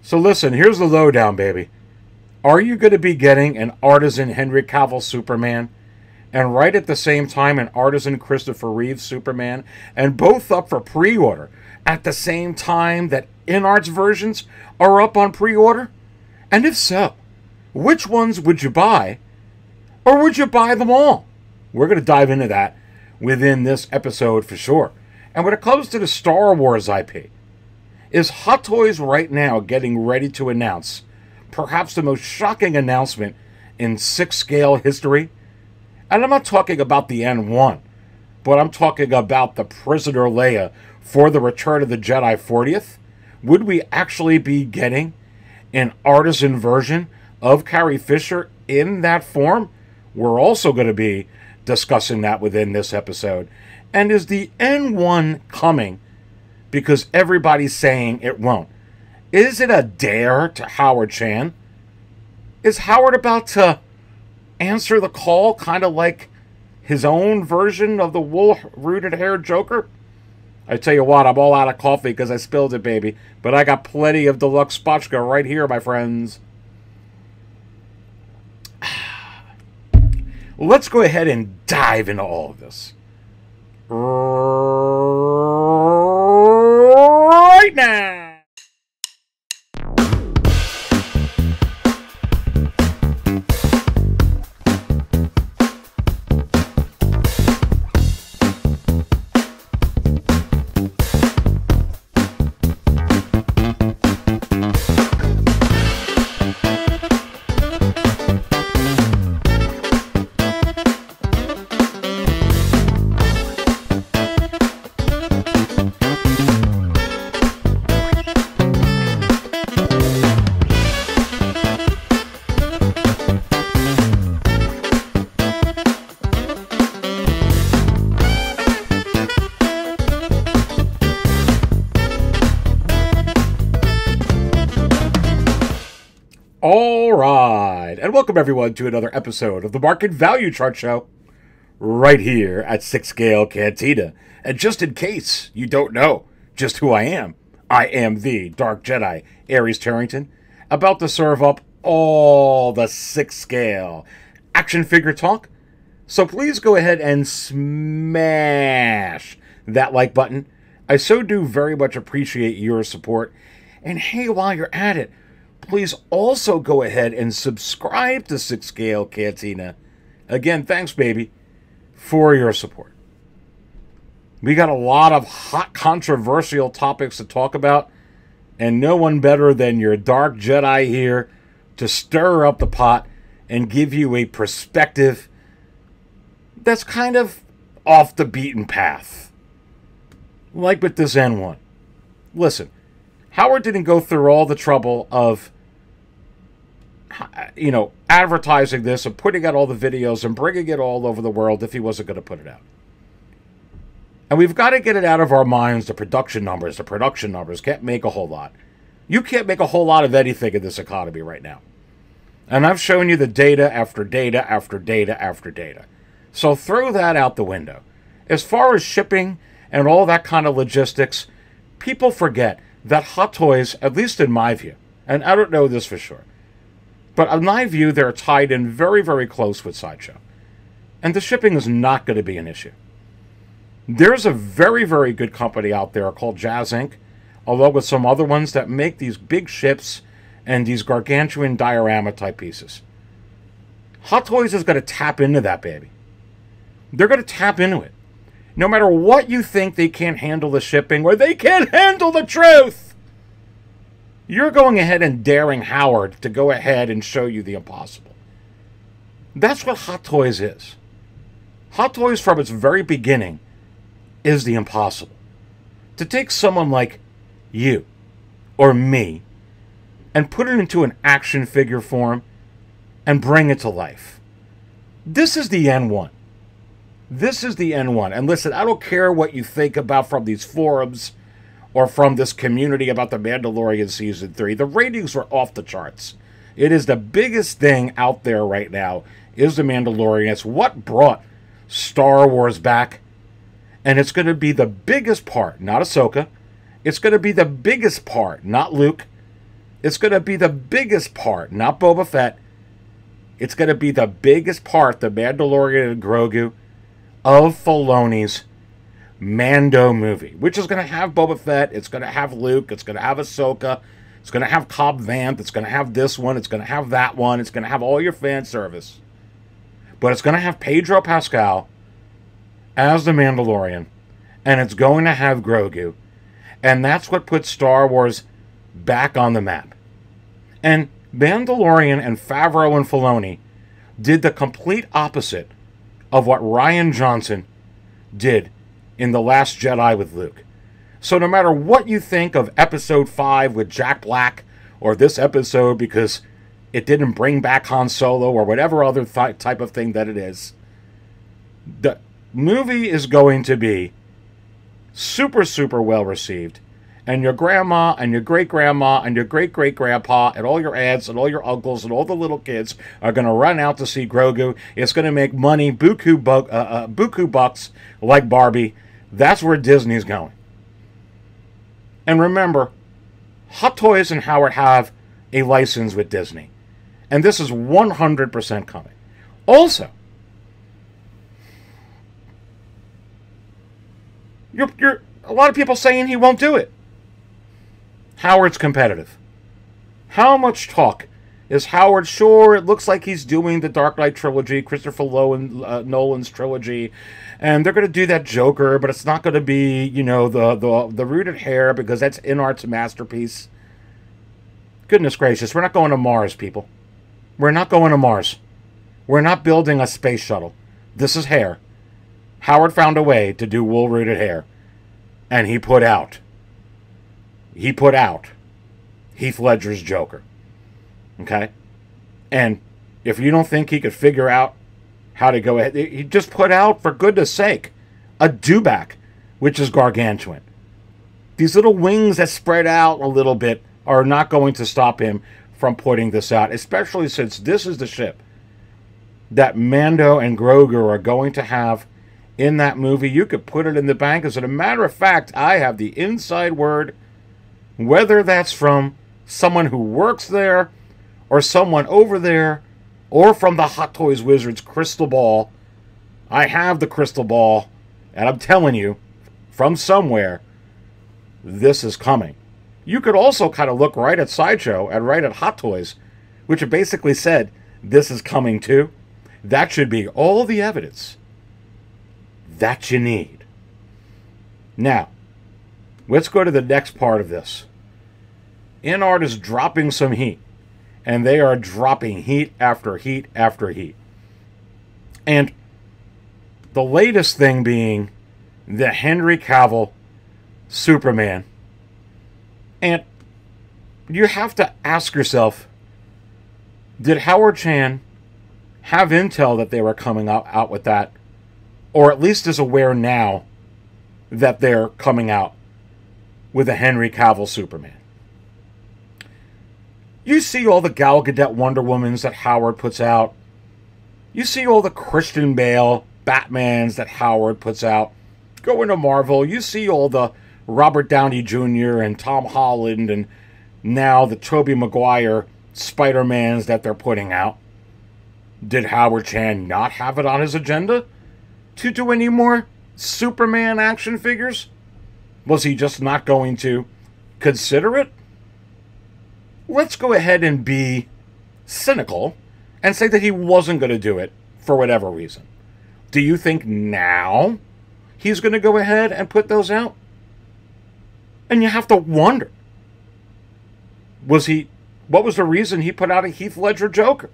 So listen, here's the lowdown, baby. Are you going to be getting an Artisan Henry Cavill Superman, and right at the same time an Artisan Christopher Reeve Superman, and both up for pre-order at the same time that InArts versions are up on pre-order? And if so, which ones would you buy, or would you buy them all? We're going to dive into that within this episode for sure. And when it comes to the Star Wars IP, is Hot Toys right now getting ready to announce perhaps the most shocking announcement in 6-scale history? And I'm not talking about the N1, but I'm talking about the Prisoner Leia for the Return of the Jedi 40th. Would we actually be getting an Artisan version of Carrie Fisher in that form? We're also going to be discussing that within this episode. And is the N1 coming because everybody's saying it won't? Is it a dare to Howard Chan? Is Howard about to answer the call, kind of like his own version of the wool-rooted hair Joker? I tell you what, I'm all out of coffee because I spilled it, baby. But I got plenty of deluxe spotchka right here, my friends. Let's go ahead and dive into all of this right now. Alright, and welcome everyone to another episode of the Market Value Chart Show, right here at 6-Scale Cantina. And just in case you don't know just who I am the Dark Jedi, Aries Tarrington, about to serve up all the 6-Scale action figure talk. So please go ahead and smash that like button. I so do very much appreciate your support. And hey, while you're at it, please also go ahead and subscribe to 6-Scale Cantina. Again, thanks, baby, for your support. We got a lot of hot, controversial topics to talk about, and no one better than your Dark Jedi here to stir up the pot and give you a perspective that's kind of off the beaten path. Like with this N1. Listen, Howard didn't go through all the trouble of, advertising this and putting out all the videos and bringing it all over the world if he wasn't going to put it out. And we've got to get it out of our minds, the production numbers. The production numbers can't make a whole lot. You can't make a whole lot of anything in this economy right now. And I've shown you the data after data after data after data. So throw that out the window. As far as shipping and all that kind of logistics, people forget that Hot Toys, at least in my view, and I don't know this for sure, but in my view, they're tied in very, very close with Sideshow. And the shipping is not going to be an issue. There's a very, very good company out there called Jazz Inc., along with some other ones that make these big ships and these gargantuan diorama type pieces. Hot Toys is going to tap into that, baby. They're going to tap into it. No matter what you think they can't handle the shipping or they can't handle the truth, you're going ahead and daring Howard to go ahead and show you the impossible. That's what Hot Toys is. Hot Toys from its very beginning is the impossible. To take someone like you or me and put it into an action figure form and bring it to life. This is the N1. This is the N1. And listen, I don't care what you think about from these forums or from this community about the Mandalorian Season 3. The ratings were off the charts. It is the biggest thing out there right now is the Mandalorian. It's what brought Star Wars back. And it's going to be the biggest part, not Ahsoka, It's going to be the biggest part, not Luke. It's going to be the biggest part, not Boba Fett. It's going to be the biggest part, the Mandalorian and Grogu, of Filoni's Mando movie, which is going to have Boba Fett, it's going to have Luke, it's going to have Ahsoka, it's going to have Cobb Vanth, it's going to have this one, it's going to have that one, it's going to have all your fan service. But it's going to have Pedro Pascal as the Mandalorian, and it's going to have Grogu, and that's what puts Star Wars back on the map. And Mandalorian and Favreau and Filoni did the complete opposite of what Rian Johnson did in The Last Jedi with Luke. So no matter what you think of Episode 5 with Jack Black, or this episode because it didn't bring back Han Solo, or whatever other type of thing that it is, the movie is going to be super, super well received. And your grandma and your great-grandma and your great-great-grandpa and all your aunts and all your uncles and all the little kids are going to run out to see Grogu. It's going to make money, buku bucks like Barbie. That's where Disney's going. And remember, Hot Toys and Howard have a license with Disney. And this is 100% coming. Also, you're a lot of people saying he won't do it. Howard's competitive. How much talk is Howard? Sure, it looks like he's doing the Dark Knight trilogy, Christopher Nolan's trilogy, and they're going to do that Joker, but it's not going to be, you know, the rooted hair, because that's InArt's masterpiece. Goodness gracious, we're not going to Mars, people. We're not going to Mars. We're not building a space shuttle. This is hair. Howard found a way to do wool-rooted hair, and he put out Heath Ledger's Joker. Okay? And if you don't think he could figure out how to go ahead, he just put out, for goodness sake, a dewback, which is gargantuan. These little wings that spread out a little bit are not going to stop him from putting this out, especially since this is the ship that Mando and Grogu are going to have in that movie. You could put it in the bank. As a matter of fact, I have the inside word, whether that's from someone who works there, or someone over there, or from the Hot Toys Wizards crystal ball. I have the crystal ball, and I'm telling you, from somewhere, this is coming. You could also kind of look right at Sideshow and right at Hot Toys, which basically said, this is coming too. That should be all the evidence that you need. Now, let's go to the next part of this. InArt is dropping some heat, and they are dropping heat after heat after heat. And the latest thing being the Henry Cavill Superman. And you have to ask yourself, did Howard Chan have intel that they were coming out with that? Or at least is aware now that they're coming out with a Henry Cavill Superman? You see all the Gal Gadot Wonder Womans that Howard puts out. You see all the Christian Bale Batmans that Howard puts out. Go into Marvel. You see all the Robert Downey Jr. and Tom Holland and now the Tobey Maguire Spider-Mans that they're putting out. Did Howard Chan not have it on his agenda to do any more Superman action figures? Was he just not going to consider it? Let's go ahead and be cynical and say that he wasn't going to do it for whatever reason. Do you think now he's going to go ahead and put those out? And you have to wonder, what was the reason he put out a Heath Ledger Joker?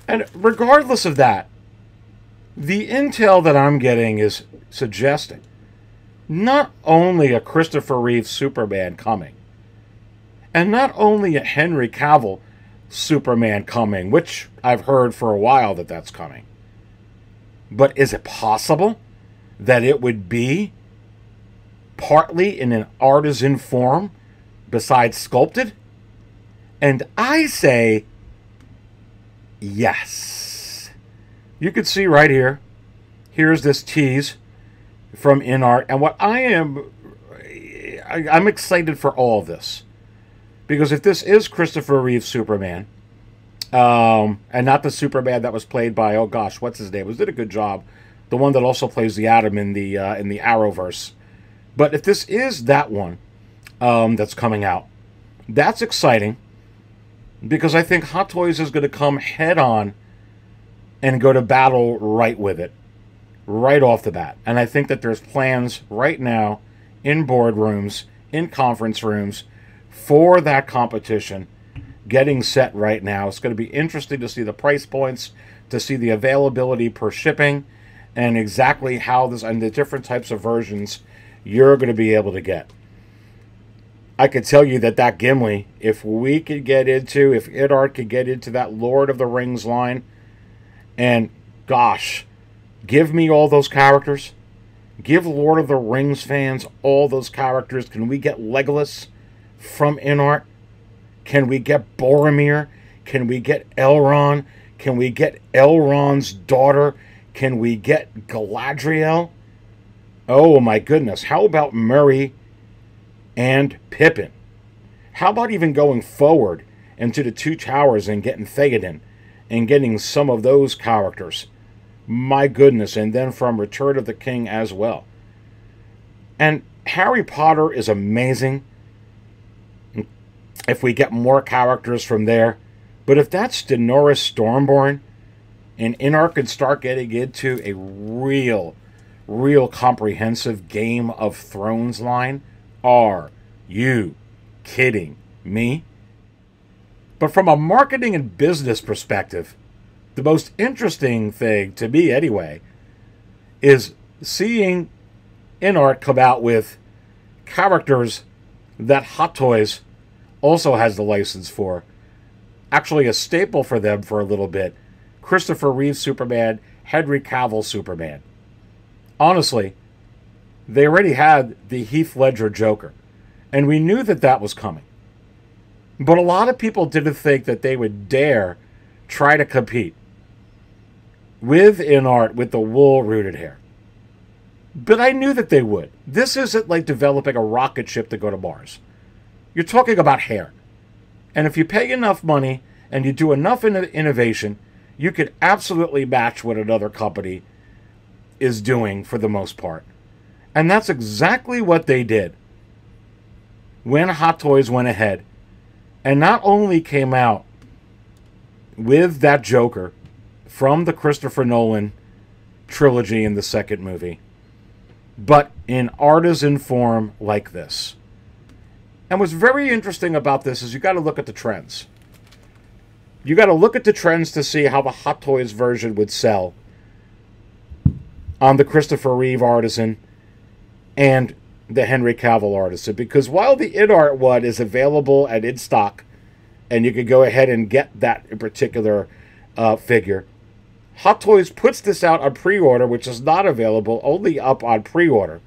And regardless of that, the intel that I'm getting is suggesting not only a Christopher Reeve Superman coming, and not only a Henry Cavill Superman coming, which I've heard for a while that that's coming, but is it possible that it would be partly in an artisan form besides sculpted? And I say yes. You can see right here, here's this tease from InArt, and what I am I'm excited for all of this. Because if this is Christopher Reeve Superman, and not the Superman that was played by, oh gosh, what's his name? Did a good job. The one that also plays the Atom in the Arrowverse. But if this is that one that's coming out, that's exciting. Because I think Hot Toys is going to come head on and go to battle right with it. Right off the bat. And I think that there's plans right now in boardrooms, in conference rooms, for that competition getting set right now. It's going to be interesting to see the price points, to see the availability per shipping, and exactly how this, and the different types of versions you're going to be able to get. I could tell you that Gimli, if we could get into, if InArt could get into that Lord of the Rings line, and gosh, give me all those characters. Give Lord of the Rings fans all those characters. Can we get Legolas from InArt? Can we get Boromir? Can we get Elrond? Can we get Elrond's daughter? Can we get Galadriel? Oh my goodness. How about Merry and Pippin? How about even going forward into the Two Towers and getting Theoden and getting some of those characters? My goodness. And then from Return of the King as well. And Harry Potter is amazing if we get more characters from there. But if that's Daenerys Stormborn, and InArt can start getting into a real comprehensive Game of Thrones line, are you kidding me? But from a marketing and business perspective, the most interesting thing, to me anyway, is seeing InArt come out with characters that Hot Toys also has the license for. Actually a staple for them for a little bit. Christopher Reeve Superman, Henry Cavill Superman. Honestly, they already had the Heath Ledger Joker. And we knew that was coming. But a lot of people didn't think that they would dare try to compete with InArt with the wool-rooted hair. But I knew that they would. This isn't like developing a rocket ship to go to Mars. You're talking about hair. And if you pay enough money and you do enough innovation, you could absolutely match what another company is doing for the most part. And that's exactly what they did when Hot Toys went ahead and not only came out with that Joker from the Christopher Nolan trilogy in the second movie, but in artisan form like this. And what's very interesting about this is you got to look at the trends. You got to look at the trends to see how the Hot Toys version would sell on the Christopher Reeve Artisan and the Henry Cavill Artisan. Because while the InArt one is available and in stock, and you can go ahead and get that in particular figure, Hot Toys puts this out on pre-order, which is not available, only up on pre-order.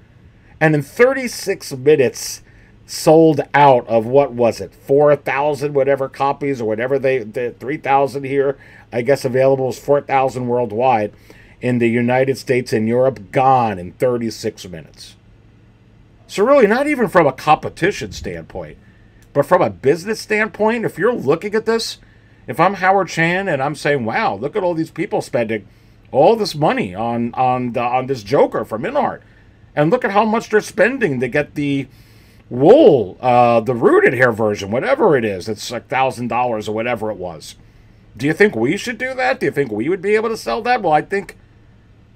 And in 36 minutes, sold out of, what was it, 4,000 whatever copies, or whatever they 3,000 here. I guess available is 4,000 worldwide. In the United States and Europe, gone in 36 minutes. So really, not even from a competition standpoint, but from a business standpoint, if you're looking at this, if I'm Howard Chan and I'm saying, wow, look at all these people spending all this money on this Joker from InArt, and look at how much they're spending to get the wool, the rooted hair version, whatever it is, it's like $1,000 or whatever it was. Do you think we should do that? Do you think we would be able to sell that? Well, I think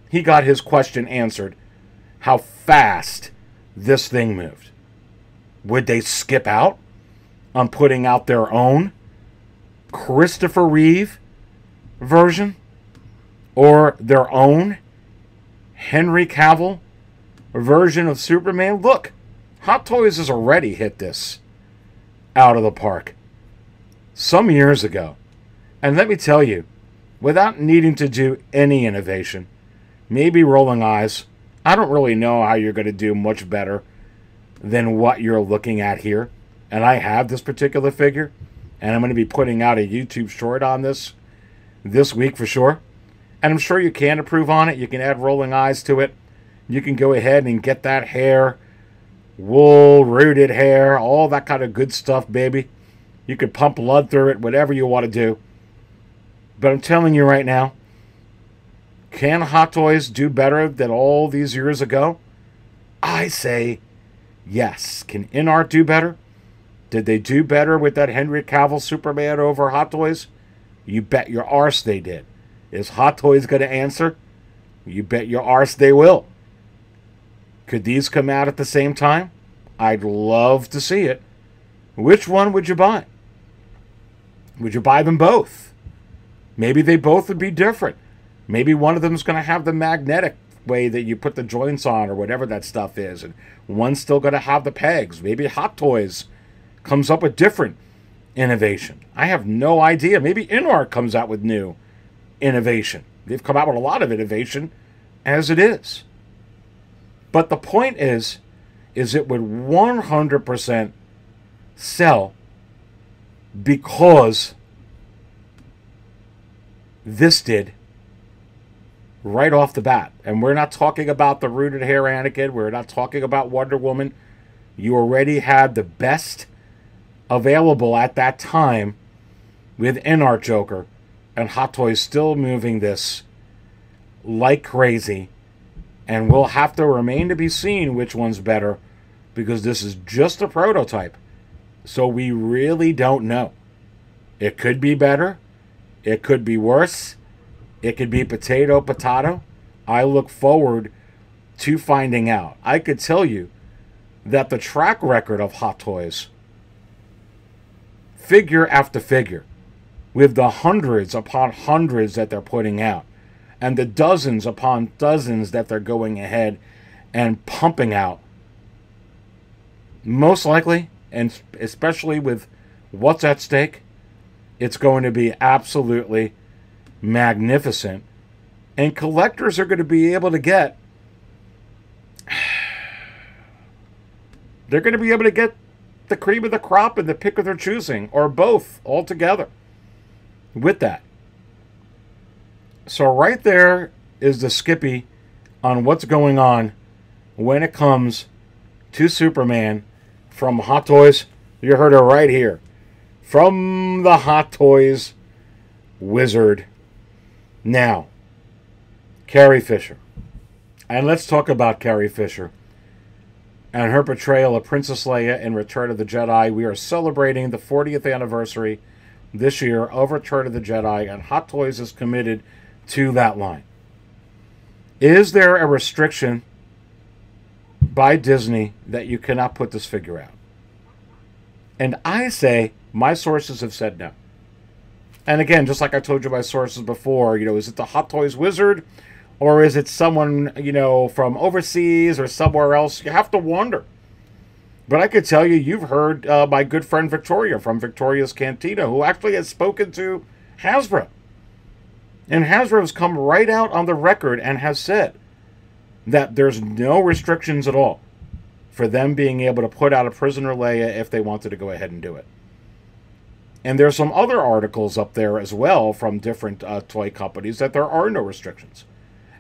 he got his question answered. How fast this thing moved. Would they skip out on putting out their own Christopher Reeve version, or their own Henry Cavill version of Superman? Look, Hot Toys has already hit this out of the park some years ago. And let me tell you, without needing to do any innovation, maybe rolling eyes, I don't really know how you're going to do much better than what you're looking at here. And I have this particular figure, and I'm going to be putting out a YouTube short on this week for sure. And I'm sure you can improve on it. You can add rolling eyes to it. You can go ahead and get that hair wool, rooted hair, all that kind of good stuff, baby. You could pump blood through it, whatever you want to do. But I'm telling you right now, can Hot Toys do better than all these years ago? I say yes. Can InArt do better? Did they do better with that Henry Cavill Superman over Hot Toys? You bet your arse they did. Is Hot Toys going to answer? You bet your arse they will. Could these come out at the same time? I'd love to see it. Which one would you buy? Would you buy them both? Maybe they both would be different. Maybe one of them is going to have the magnetic way that you put the joints on or whatever that stuff is, and one's still going to have the pegs. Maybe Hot Toys comes up with different innovation. I have no idea. Maybe InArt comes out with new innovation. They've come out with a lot of innovation as it is. But the point is it would 100% sell because this did right off the bat. And we're not talking about the rooted hair Anakin. We're not talking about Wonder Woman. You already had the best available at that time with InArt Joker, and Hot Toys still moving this like crazy. And we'll have to remain to be seen which one's better, because this is just a prototype. So we really don't know. It could be better. It could be worse. It could be potato. I look forward to finding out. I could tell you that the track record of Hot Toys, figure after figure, with the hundreds upon hundreds that they're putting out, and the dozens upon dozens that they're going ahead and pumping out, most likely, and especially with what's at stake, it's going to be absolutely magnificent. And collectors are going to be able to get, they're going to be able to get the cream of the crop and the pick of their choosing, or both altogether with that. So right there is the Skippy on what's going on when it comes to Superman from Hot Toys. You heard it right here. From the Hot Toys wizard. Now, Carrie Fisher. And let's talk about Carrie Fisher and her portrayal of Princess Leia in Return of the Jedi. We are celebrating the 40th anniversary this year of Return of the Jedi, and Hot Toys is committed to that line. Is there a restriction by Disney that you cannot put this figure out? And I say, my sources have said no. And again, just like I told you my sources before, is it the Hot Toys wizard, or is it someone, from overseas or somewhere else? You have to wonder. But I could tell you, you've heard my good friend Victoria from Victoria's Cantina, who actually has spoken to Hasbro. And Hasbro has come right out on the record and has said that there's no restrictions at all for them being able to put out a Prisoner Leia if they wanted to go ahead and do it. And there's some other articles up there as well from different toy companies that there are no restrictions.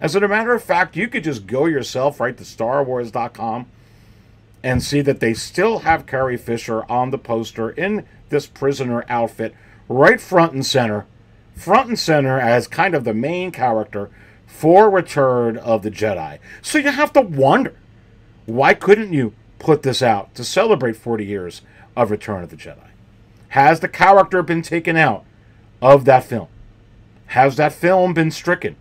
As a matter of fact, you could just go yourself right to StarWars.com and see that they still have Carrie Fisher on the poster in this prisoner outfit, right front and center as kind of the main character for Return of the Jedi. So you have to wonder, why couldn't you put this out to celebrate 40 years of Return of the Jedi? Has the character been taken out of that film? Has that film been stricken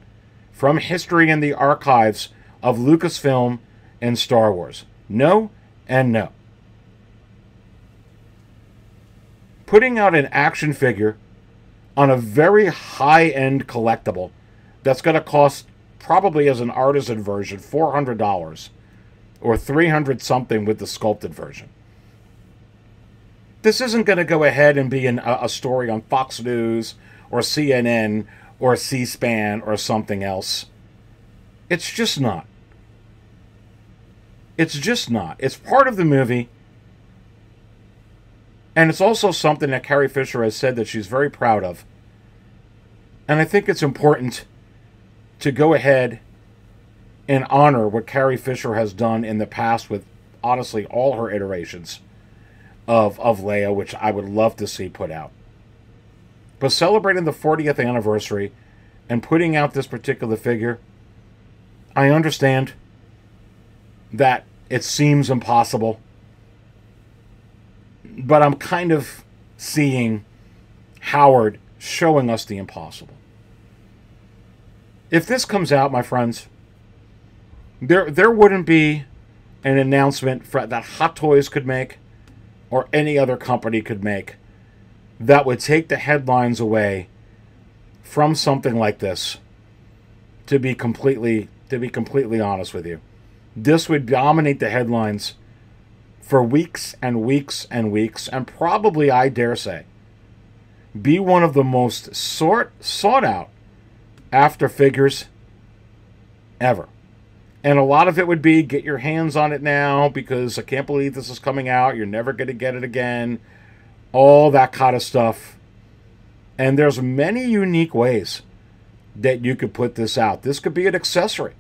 from history in the archives of Lucasfilm and Star Wars? No and no. Putting out an action figure on a very high-end collectible that's going to cost, probably as an artisan version, $400 or $300 with the sculpted version. This isn't going to go ahead and be a story on Fox News or CNN or C-SPAN or something else. It's just not. It's just not. It's part of the movie. And it's also something that Carrie Fisher has said that she's very proud of. And I think it's important to go ahead and honor what Carrie Fisher has done in the past with honestly all her iterations of Leia, which I would love to see put out. But celebrating the 40th anniversary and putting out this particular figure, I understand that it seems impossible, but I'm kind of seeing Howard showing us the impossible. If this comes out, my friends, there wouldn't be an announcement that Hot Toys could make or any other company could make that would take the headlines away from something like this. To be completely honest with you, this would dominate the headlines for weeks and weeks and weeks, and probably, I dare say, be one of the most sought out after figures ever. And a lot of it would be, get your hands on it now because I can't believe this is coming out. You're never going to get it again. All that kind of stuff. And there's many unique ways that you could put this out. This could be an accessory.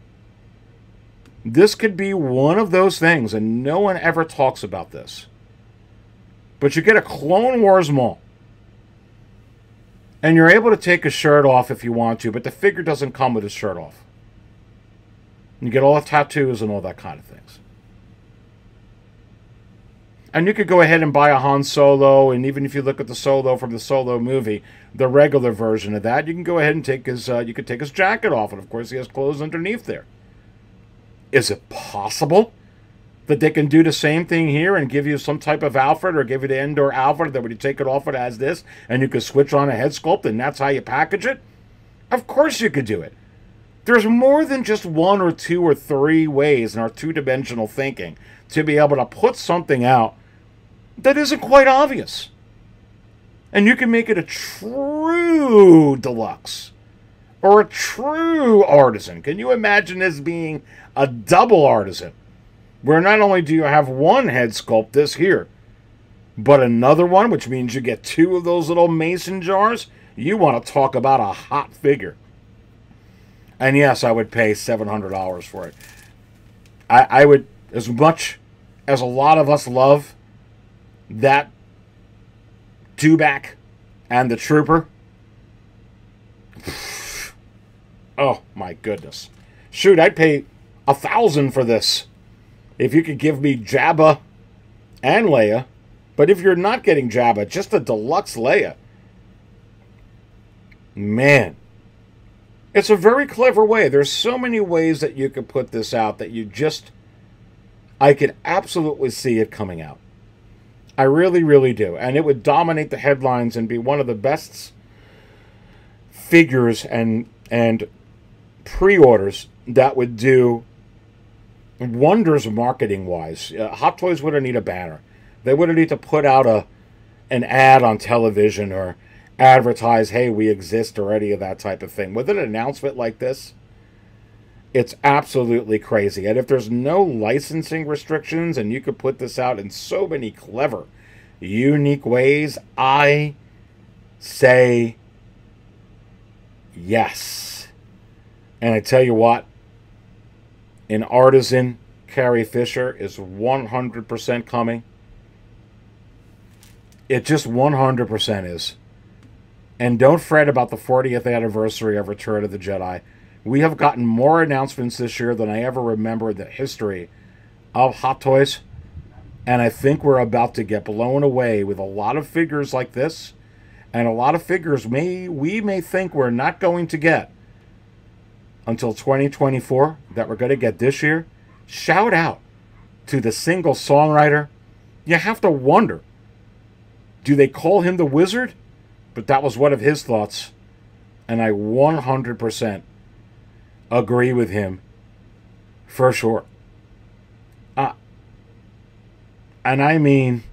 This could be one of those things, and no one ever talks about this. But you get a Clone Wars Maul, and you're able to take a shirt off if you want to, but the figure doesn't come with his shirt off. You get all the tattoos and all that kind of things. And you could go ahead and buy a Han Solo, and even if you look at the Solo from the Solo movie, the regular version of that, you can go ahead and take his you could take his jacket off, and of course he has clothes underneath there. Is it possible that they can do the same thing here and give you some type of outfit, or give you the indoor outfit that when you take it off it has this, and you could switch on a head sculpt, and that's how you package it? Of course you could do it. There's more than just one or two or three ways in our two-dimensional thinking to be able to put something out that isn't quite obvious. And you can make it a true deluxe or a true artisan. Can you imagine this being a double artisan, where not only do you have one head sculpt, this here, but another one, which means you get two of those little mason jars? You want to talk about a hot figure. And yes, I would pay $700 for it. I would, as much as a lot of us love that two-back and the Trooper. Oh, my goodness. Shoot, I'd pay $1,000 for this if you could give me Jabba and Leia. But if you're not getting Jabba, just a deluxe Leia. Man. It's a very clever way. There's so many ways that you could put this out that you just... I could absolutely see it coming out. I really, really do. And it would dominate the headlines and be one of the best figures and pre-orders that would do wonders marketing-wise. Hot Toys wouldn't need a banner. They wouldn't need to put out an ad on television or advertise, hey, we exist, or any of that type of thing. With an announcement like this, it's absolutely crazy. And if there's no licensing restrictions and you could put this out in so many clever, unique ways, I say yes. And I tell you what, an artisan Carrie Fisher is 100% coming. It just 100% is. And don't fret about the 40th anniversary of Return of the Jedi. We have gotten more announcements this year than I ever remember in the history of Hot Toys. And I think we're about to get blown away with a lot of figures like this. And a lot of figures we may think we're not going to get until 2024 that we're going to get this year. Shout out to the single songwriter. You have to wonder, do they call him the Wizard? But that was one of his thoughts. And I 100% agree with him for sure. And I mean,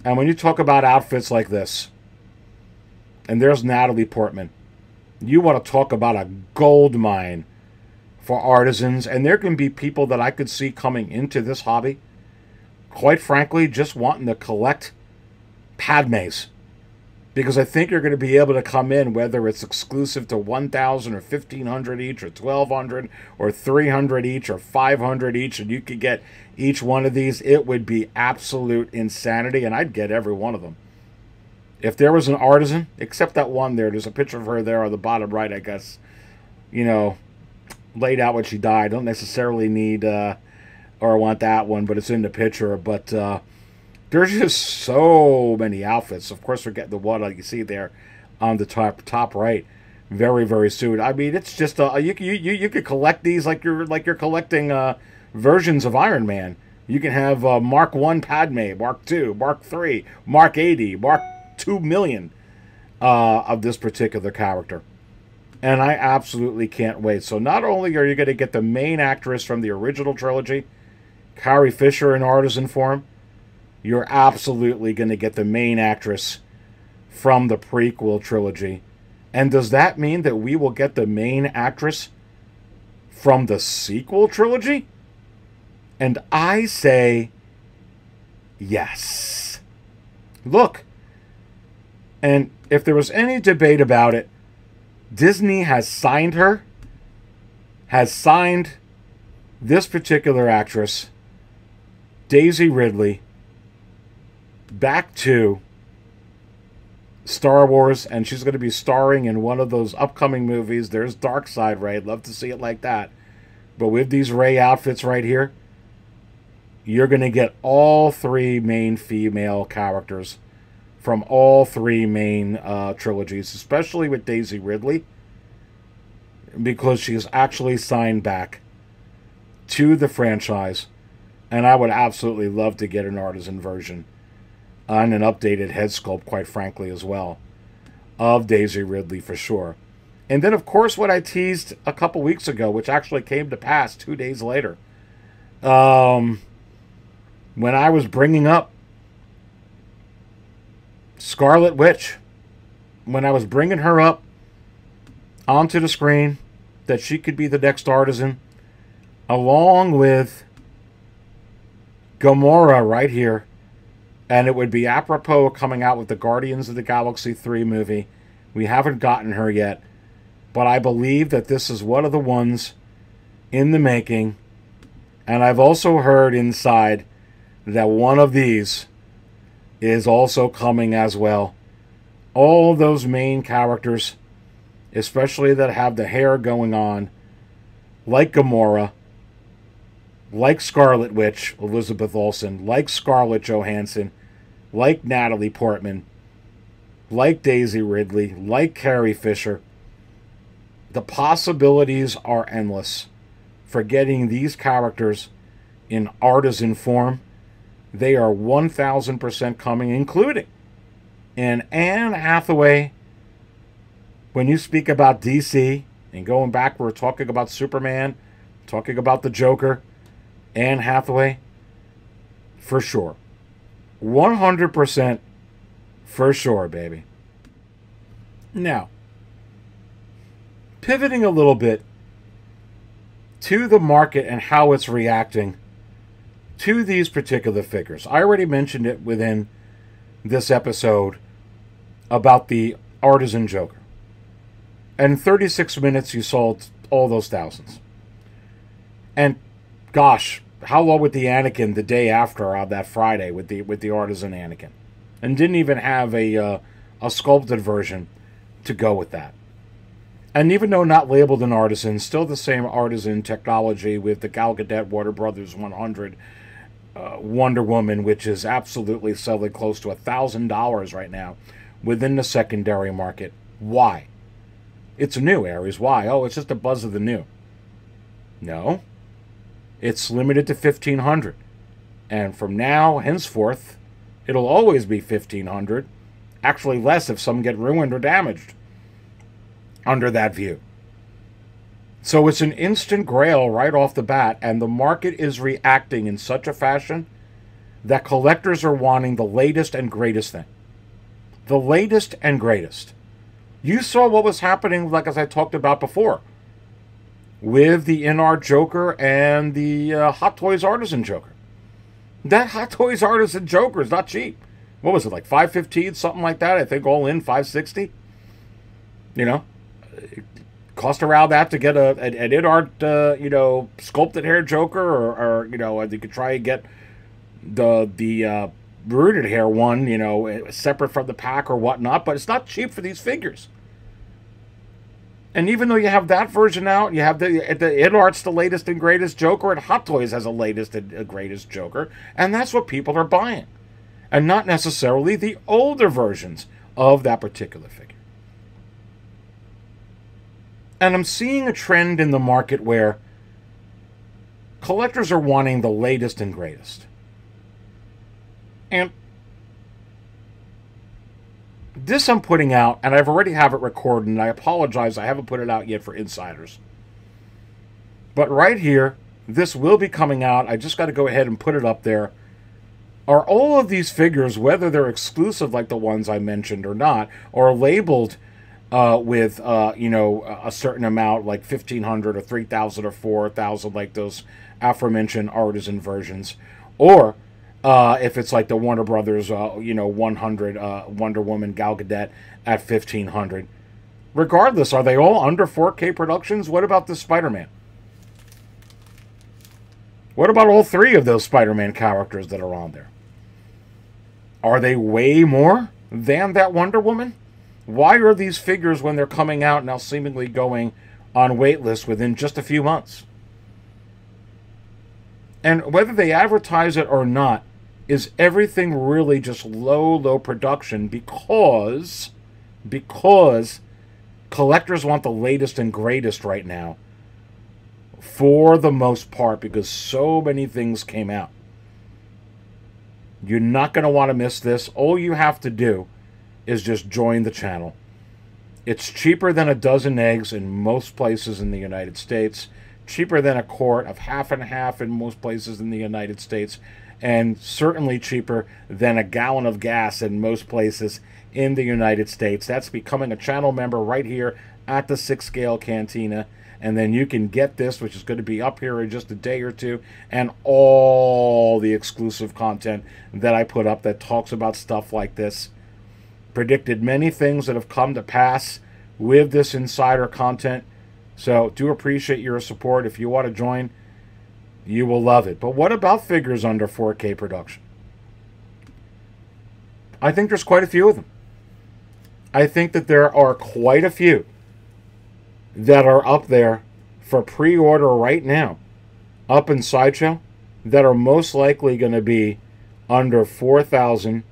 and when you talk about outfits like this, and there's Natalie Portman, you want to talk about a gold mine for artisans. And there can be people that I could see coming into this hobby, quite frankly, just wanting to collect Padmes. Because I think you're going to be able to come in, whether it's exclusive to 1,000 or 1,500 each, or 1,200 or 300 each, or 500 each, and you could get each one of these. It would be absolute insanity, and I'd get every one of them. If there was an artisan, except that one there, there's a picture of her there on the bottom right, I guess, you know, laid out when she died. I don't necessarily need or want that one, but it's in the picture. But there's just so many outfits. Of course, we're getting the one you see there on the top right very, very soon. I mean, it's just you could collect these like you're collecting versions of Iron Man. You can have Mark 1 Padme, Mark 2, Mark 3, Mark 80, Mark 2 million of this particular character. And I absolutely can't wait. So not only are you going to get the main actress from the original trilogy, Carrie Fisher in artisan form, you're absolutely going to get the main actress from the prequel trilogy. And does that mean that we will get the main actress from the sequel trilogy? And I say yes. Look, and if there was any debate about it, Disney has signed her, has signed this particular actress, Daisy Ridley, back to Star Wars, and she's going to be starring in one of those upcoming movies. There's Darkseid, Rey. I'd love to see it like that. But with these Rey outfits right here, you're going to get all three main female characters from all three main trilogies, especially with Daisy Ridley, because she's actually signed back to the franchise. And I would absolutely love to get an artisan version and an updated head sculpt, quite frankly, as well, of Daisy Ridley for sure. And then, of course, what I teased a couple weeks ago, which actually came to pass 2 days later, when I was bringing up Scarlet Witch, when I was bringing her up onto the screen, that she could be the next artisan, along with Gamora right here, and it would be apropos coming out with the Guardians of the Galaxy 3 movie. We haven't gotten her yet, but I believe that this is one of the ones in the making, and I've also heard inside that one of these is also coming as well. All of those main characters, especially that have the hair going on, like Gamora, like Scarlet Witch, Elizabeth Olsen, like Scarlett Johansson, like Natalie Portman, like Daisy Ridley, like Carrie Fisher. The possibilities are endless for getting these characters in artisan form. They are 1,000% coming, including in Anne Hathaway. When you speak about DC, and going back, we're talking about Superman, talking about the Joker, Anne Hathaway, for sure. 100% for sure, baby. Now, pivoting a little bit to the market and how it's reacting to these particular figures. I already mentioned it within this episode about the artisan Joker. And in 36 minutes, you sold all those thousands. And gosh, how low with the Anakin the day after on that Friday with the artisan Anakin, and didn't even have a sculpted version to go with that. And even though not labeled an artisan, still the same artisan technology with the Gal Gadot Warner Brothers 100 Wonder Woman, which is absolutely selling close to $1,000 right now within the secondary market. Why? It's new, Aries. Why? Oh, it's just a buzz of the new. No. It's limited to 1,500. And from now, henceforth, it'll always be 1,500. Actually less if some get ruined or damaged under that view. So it's an instant grail right off the bat, and the market is reacting in such a fashion that collectors are wanting the latest and greatest thing. The latest and greatest. You saw what was happening, like as I talked about before, with the in-art Joker and the Hot Toys Artisan Joker. That Hot Toys Artisan Joker is not cheap. what was it, like 515, something like that? I think all in 560. You know, it cost around that to get an InArt, you know, sculpted hair Joker, or you know, you could try and get the rooted hair one, you know, separate from the pack or whatnot. But it's not cheap for these figures. And even though you have that version out, you have the InArt's the latest and greatest Joker, and Hot Toys has a latest and greatest Joker, and that's what people are buying, and not necessarily the older versions of that particular figure. And I'm seeing a trend in the market where collectors are wanting the latest and greatest. And this I'm putting out, and I've already have it recorded, and I apologize, I haven't put it out yet for insiders. But right here, this will be coming out. I just got to go ahead and put it up there. Are all of these figures, whether they're exclusive like the ones I mentioned or not, or labeled with, you know, a certain amount, like 1,500 or 3,000 or 4,000, like those aforementioned artisan versions, or if it's like the Warner Brothers, you know, 100 Wonder Woman Gal Gadot at 1,500. Regardless, are they all under 4K productions? What about this Spider-Man? What about all three of those Spider-Man characters that are on there? Are they way more than that Wonder Woman? Why are these figures, when they're coming out, now seemingly going on wait lists within just a few months? And whether they advertise it or not, is everything really just low production because collectors want the latest and greatest right now, for the most part, because so many things came out. You're not going to want to miss this. All you have to do is just join the channel. It's cheaper than a dozen eggs in most places in the United States. Cheaper than a quart of half and half in most places in the United States. And certainly cheaper than a gallon of gas in most places in the United States. That's becoming a channel member right here at the 6 Scale Cantina. And then you can get this, which is going to be up here in just a day or two, and all the exclusive content that I put up that talks about stuff like this. Predicted many things that have come to pass with this insider content. So do appreciate your support. If you want to join, you will love it. But what about figures under 4K production? I think there's quite a few of them. I think that there are quite a few that are up there for pre-order right now, up in Sideshow, that are most likely going to be under 4,000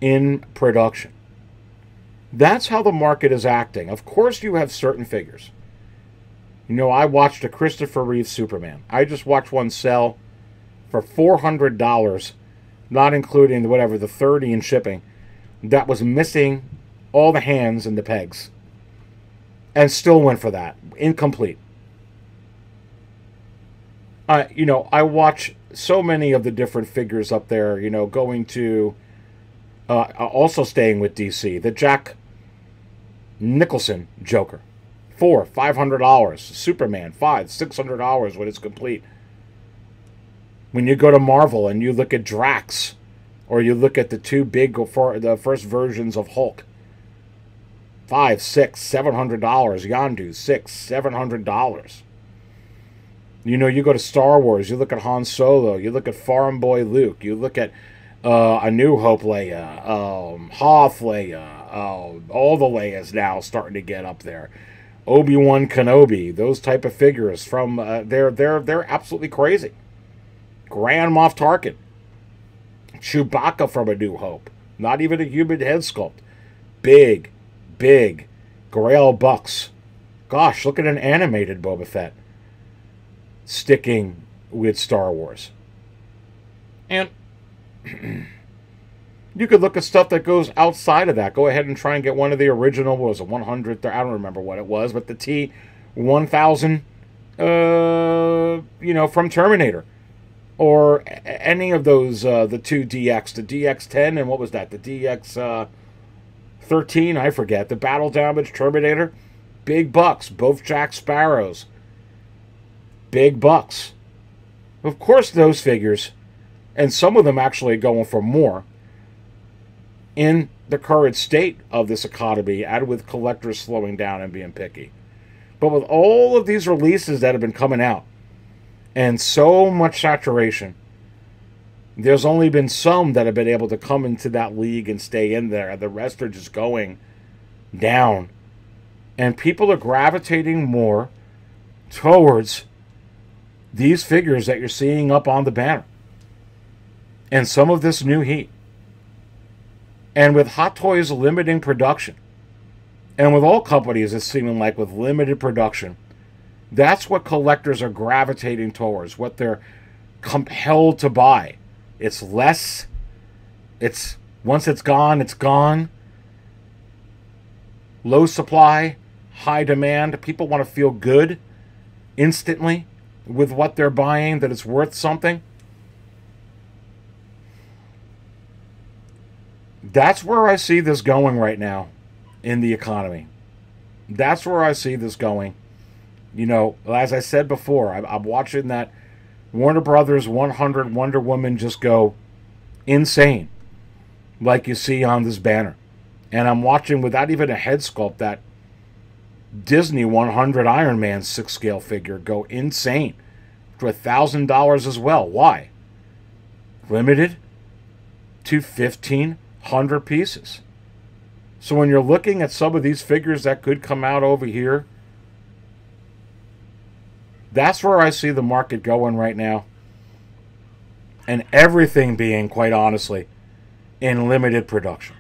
in production. That's how the market is acting. Of course, you have certain figures. You know, I watched a Christopher Reeve Superman. I just watched one sell for $400, not including whatever, the 30 in shipping, that was missing all the hands and the pegs. And still went for that. Incomplete. You know, I watch so many of the different figures up there, you know, going to, also staying with DC, the Jack Nicholson Joker. $500. Superman, $600 when it's complete. When you go to Marvel and you look at Drax, or you look at the two big, the first versions of Hulk, $500, $600, $700. Yondu, $600, $700. You know, you go to Star Wars, you look at Han Solo, you look at Farm Boy Luke, you look at A New Hope Leia, Hoth Leia, all the Leias now starting to get up there. Obi-Wan Kenobi, those type of figures from they're absolutely crazy. Grand Moff Tarkin, Chewbacca from A New Hope, not even a human head sculpt. Big Grail Bucks. Gosh, look at an animated Boba Fett sticking with Star Wars. And you could look at stuff that goes outside of that. Go ahead and try and get one of the original, what was it, 100, I don't remember what it was, but the T-1000, you know, from Terminator. Or any of those, the two DX, the DX-10, and what was that, the DX-13, I forget, the Battle Damage Terminator. Big bucks, both Jack Sparrows. Big bucks. Of course, those figures, and some of them actually going for more, in the current state of this economy and with collectors slowing down and being picky. But with all of these releases that have been coming out and so much saturation, there's only been some that have been able to come into that league and stay in there. The rest are just going down. And people are gravitating more towards these figures that you're seeing up on the banner. And some of this new heat. And with Hot Toys limiting production, and with all companies, it's seeming like with limited production, that's what collectors are gravitating towards, what they're compelled to buy. It's less. It's once it's gone, it's gone. Low supply, high demand. People want to feel good instantly with what they're buying, that it's worth something. That's where I see this going right now in the economy. That's where I see this going. You know, as I said before, I'm watching that Warner Brothers 100 Wonder Woman just go insane, like you see on this banner. And I'm watching, without even a head sculpt, that Disney 100 Iron Man 6-scale figure go insane for $1,000 as well. Why? Limited to 1,500 pieces. So when you're looking at some of these figures that could come out over here, that's where I see the market going right now. And everything being, quite honestly, in limited production.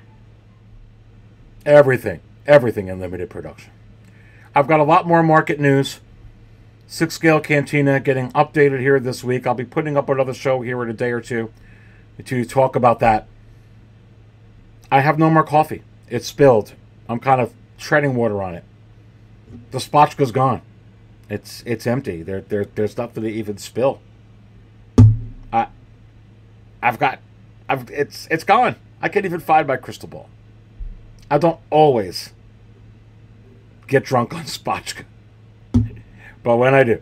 Everything in limited production. I've got a lot more market news. 6-scale Cantina getting updated here this week. I'll be putting up another show here in a day or two to talk about that. I have no more coffee. It's spilled. I'm kind of treading water on it. The spatchka's gone. It's empty. There's nothing to even spill. It's gone. I can't even find my crystal ball. I don't always get drunk on spatchka. But when I do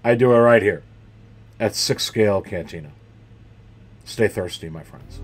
it right here at 6-scale Cantina. Stay thirsty, my friends.